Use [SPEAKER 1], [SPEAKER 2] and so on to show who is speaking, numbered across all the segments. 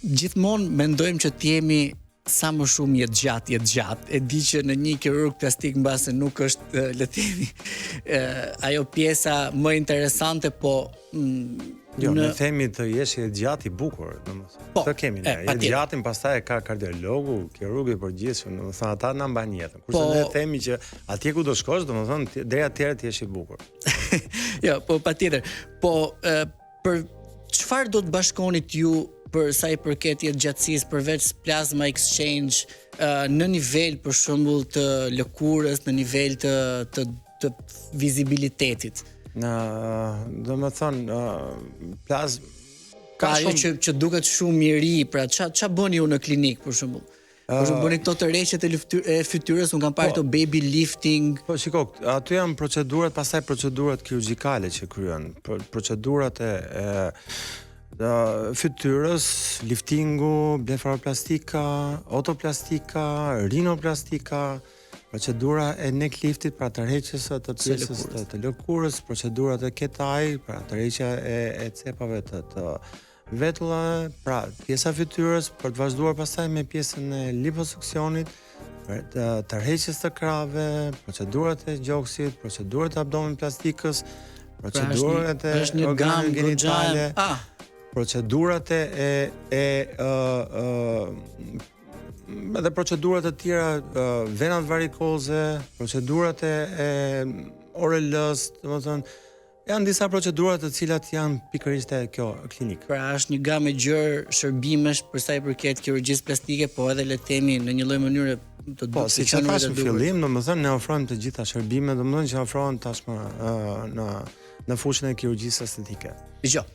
[SPEAKER 1] Gjithmonë mendojmë që t'jemi sa më shumë jetë gjatë. E di që në një kirurg plastik mbase nuk është le të themi ajo pjesa më interesante, po
[SPEAKER 2] Jo, ne themi të jesh i gjatë i bukur, domethënë.
[SPEAKER 1] Po,
[SPEAKER 2] Të kemi ne. I gjatin pastaj ka kardiologu, kirurgu i përgjithshëm, domethënë ata na mbajnë jetën. Kurse ne themi që atje ku do shkosh, domethënë deri atëherë ti je i bukur.
[SPEAKER 1] Jo, po patjetër. Po për çfarë do të bashkohonit ju për sa i përket jetë gjatësisë përveç plasma exchange në nivel për shembull të lëkurës, në nivel të vizibilitetit?
[SPEAKER 2] Do më thonë,
[SPEAKER 1] ka ajo që duket shumë i ri, pra ç'a bëni ju në klinik për shembull? Por bëni këto të rreshtet e fytyrës, un kam parë këto baby lifting.
[SPEAKER 2] Po shiko, aty janë procedurat, pastaj procedurat kirurgjikale që kryen, procedurat e fytyrës, liftingu, blefaroplastika, otoplastika, rinoplastika, procedura e neck liftit, pra tërheqjes të pjesës të lëkurës, procedurat e ketaj, pra tërheqja e cepave të vetullave, pra pjesa e fytyrës për të vazhduar pastaj me pjesën e liposuksionit, tërheqjes të krave, procedurat e gjoksit, procedurat e abdominoplastikës, procedurat e organeve genitale, procedurat edhe procedurat të tjera, venat varikoze, procedurat e ORL-s, domethënë janë disa procedura të cilat janë pikërisht e kjo klinik.
[SPEAKER 1] Pra është një gamë e gjerë shërbimesh për sa i përket kirurgjisë plastike, po edhe le të themi në një lloj mënyre të
[SPEAKER 2] po, siç e thash në fillim, domethënë ne ofrojmë të gjitha shërbimet, domethënë që ofrohen tashmë në fushën e kirurgjisë estetike.
[SPEAKER 1] Dgjoj.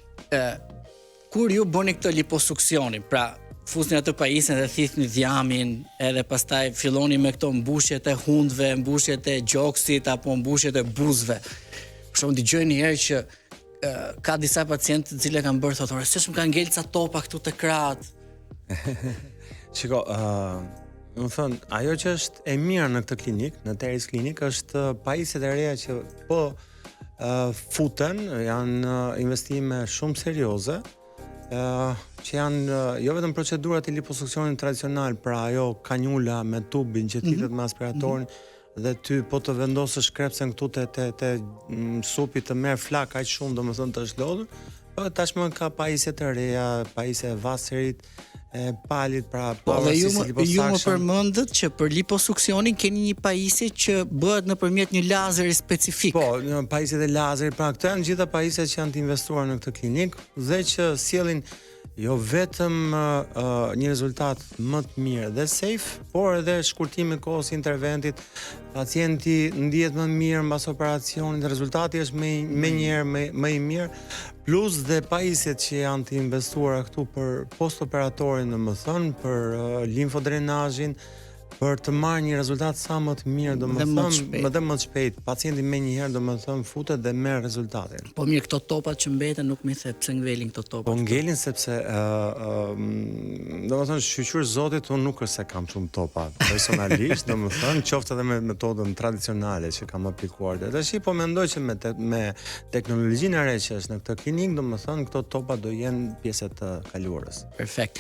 [SPEAKER 1] Kur ju bëni këtë liposuksionin, pra fusni atë pajisjen dhe thithni dhjamin, edhe pastaj filloni me këto mbushjet e hundëve, mbushjet e gjoksit apo mbushjet e buzëve. Për shembull, dëgjoj një herë që ka disa pacientë të cilë kanë bërë thotë, "Se më kanë ngel ca topa këtu te krahët."
[SPEAKER 2] Shiko, do të thon, ajo që është e mirë në këtë klinik, në Teris Klinik, është pajisjet e reja që po futen, janë investime shumë serioze. Që janë jo vetëm procedurat e liposuksionit tradicional, pra ajo kanjula me tubin që thithet me aspiratorin, dhe ty po të vendosësh krepsen këtu te supi të merr flak aq shumë, domethënë të zhlodhur, po tashmë ka pajisje të reja, pajisje e vaserit, e palit, pra
[SPEAKER 1] pavarësisht liposakshëm. Ju më përmendët që për liposuksionin keni një pajisje që bëhet nëpërmjet një lazeri specifik.
[SPEAKER 2] Po, pajisjet e lazerit, pra këto janë gjitha pajisjet që janë të investuar në këtë klinik dhe që sjellin jo vetëm një rezultat më të mirë dhe safe, por edhe shkurtimi i kohës interventit, pacienti ndihet më mirë mbas operacionit, rezultati është më njëherë më i mirë, plus dhe pajisjet që janë të investuara këtu për postoperatorin, domethënë për limfodrenazhin, për të marrë një rezultat sa më të mirë, domethënë më të shpejt. Pacienti më njëherë domethënë futet dhe merr rezultatin.
[SPEAKER 1] Po mirë, këto topat që mbeten nuk më the pse ngelin këto topa.
[SPEAKER 2] Po ngelin sepse domethënë shqyr Zotit, unë nuk është se kam shumë topa personalisht, domethënë qoftë edhe me metodën tradicionale që kam aplikuar. Tash po mendoj që me teknologjinë e re që është në këtë klinik, domethënë këto topa do jenë pjesë të kaluarës.
[SPEAKER 1] Perfekt.